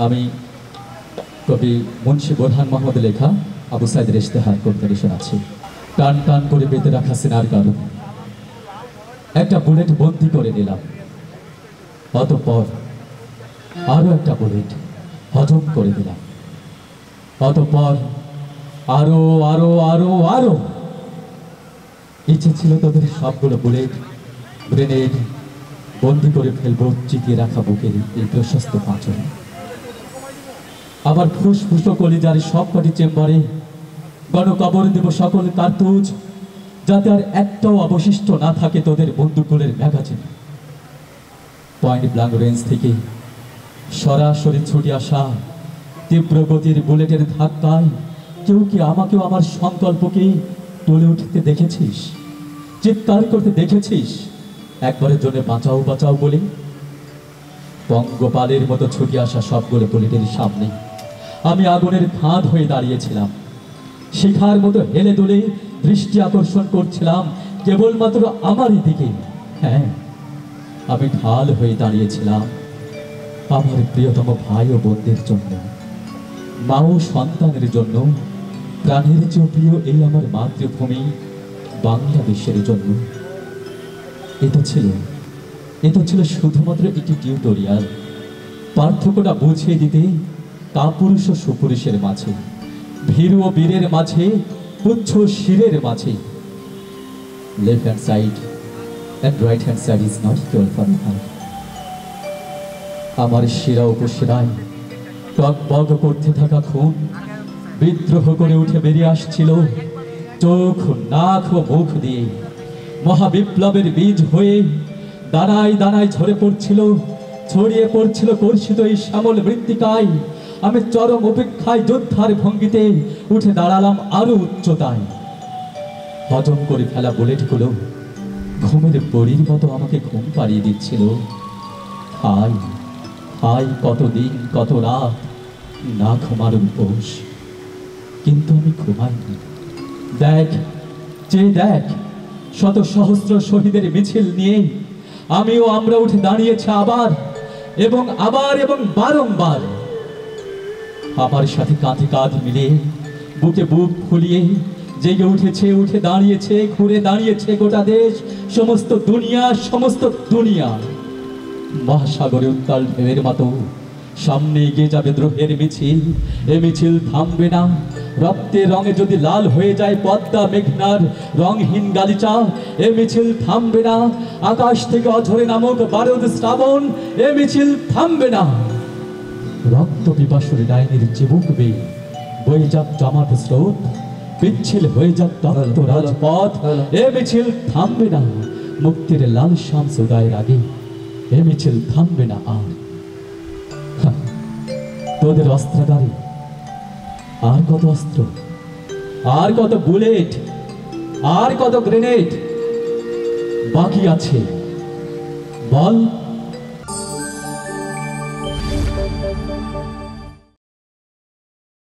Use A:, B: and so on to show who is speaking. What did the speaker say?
A: আমি কবি মুন্সি বোরহান মোহাম্মদ লেখা আবু সাইদের ইশতেহার কবিতাটি শোনাচ্ছি। টান টান করে বেঁধে রাখা সিনার কারণ একটা বুলেট বন্দি করে নিলাম, অতঃপর আরো একটা বুলেট হজম করে দিলাম, অতঃপর আরো আরো আরো আরো। ইচ্ছে ছিল তোদের সবগুলো বুলেট গ্রেনেড বন্দি করে ফেলবো চিতিয়ে রাখা বুকের এই প্রশস্ত পাঁচরে। আবার ফুসফুসো কলিজার সবকটি চেম্বারে গণকবর দেব সকল কার্তুজ, যাতে আর একটাও অবশিষ্ট না থাকে তোদের বন্দুকগুলোর ম্যাগাজিন। পয়েন্ট ব্ল্যাঙ্ক রেঞ্জ থেকে সরাসরি ছুটে আসা তীব্র গতির বুলেটের ধাক্কায় কেউ কি আমাকেও আমার সংকল্পকে টলে উঠতে দেখেছিস? চিৎকার করতে দেখেছিস একবারের জন্য বাঁচাও বাঁচাও বলে? পঙ্গপালের মতো ছুটে আসা সবগুলো বুলেটের সামনে আমি আগুনের ফাঁদ হয়ে দাঁড়িয়েছিলাম, শিখার মতো হেলে দুলে দৃষ্টি আকর্ষণ করছিলাম কেবলমাত্র আমারই দিকে। হ্যাঁ, আমি ঢাল হয়ে দাঁড়িয়েছিলাম আমার প্রিয়তম ভাই ও বোনদের জন্য, মা ও সন্তানের জন্য, প্রাণের চেয়ে প্রিয় এই আমার মাতৃভূমি বাংলাদেশের জন্য। এটা ছিল শুধুমাত্র একটি টিউটোরিয়াল, পার্থক্যটা বুঝিয়ে দিতে কাপুরুষ ও সুপুরুষের মাঝে, ভীরু ও বীরের মাঝে, পুচ্ছ শিরের মাঝে। Left hand side and right hand side is not equal for me. আমার শিরা উপশিরায় টকবগ করতে থাকা খুন বিদ্রোহ করে উঠে বেরিয়ে আসছিল চোখ নাক ও মুখ দিয়ে, মহাবিপ্লবের বীজ হয়ে দানায় দানায় ঝরে পড়ছিল, ছড়িয়ে পড়ছিল কর্ষিত এই শ্যামল মৃত্তিকায়। আমি চরম উপেক্ষায় যোদ্ধার ভঙ্গিতে উঠে দাঁড়ালাম আরো উচ্চতায়। হজম করে ফেলা বুলেটগুলো ঘুমের পরীর মতো আমাকে ঘুম পাড়িয়ে দিচ্ছিল। হাই হাই, কতদিন কত রাত না ঘুমার উপোস, কিন্তু আমি ঘুমাইনি। দেখ, চেয়ে দেখ, শত সহস্র শহীদের মিছিল নিয়ে আমিও আমরা উঠে দাঁড়িয়েছি আবার এবং আবার এবং বারংবার। আমার সাথে কাঁধে কাঁধ মিলে বুকে বুক ফুলিয়ে জেগে উঠেছে, উঠে দাঁড়িয়েছে, ঘুরে দাঁড়িয়েছে গোটা দেশ, সমস্ত দুনিয়া। মহাসাগরে উত্তাল ঢেউয়ের মতো সামনে এগিয়ে যাবে দ্রোহের মিছিল। এ মিছিল থামবে না। রক্তের রঙে যদি লাল হয়ে যায় পদ্মা মেঘনার রংহীন গালিচা, এ মিছিল থামবে না। আকাশ থেকে অঝরে নামক বারুদ শ্রাবণ, এ মিছিল থামবে না। রক্ত পিপাসুর ডাইনির চিবুক বেয়ে বয়ে যাক জমাট স্রোত, পিচ্ছিল হয়ে যাক তপ্ত রাজপথ, এ মিছিল থামবে না। মুক্তির লাল শামস উদয়ের আগে এ মিছিল থামবে না আর। তোদের অস্ত্রাগারে আর কত অস্ত্র, আর কত বুলেট, আর কত গ্রেনেড বাকি আছে বল?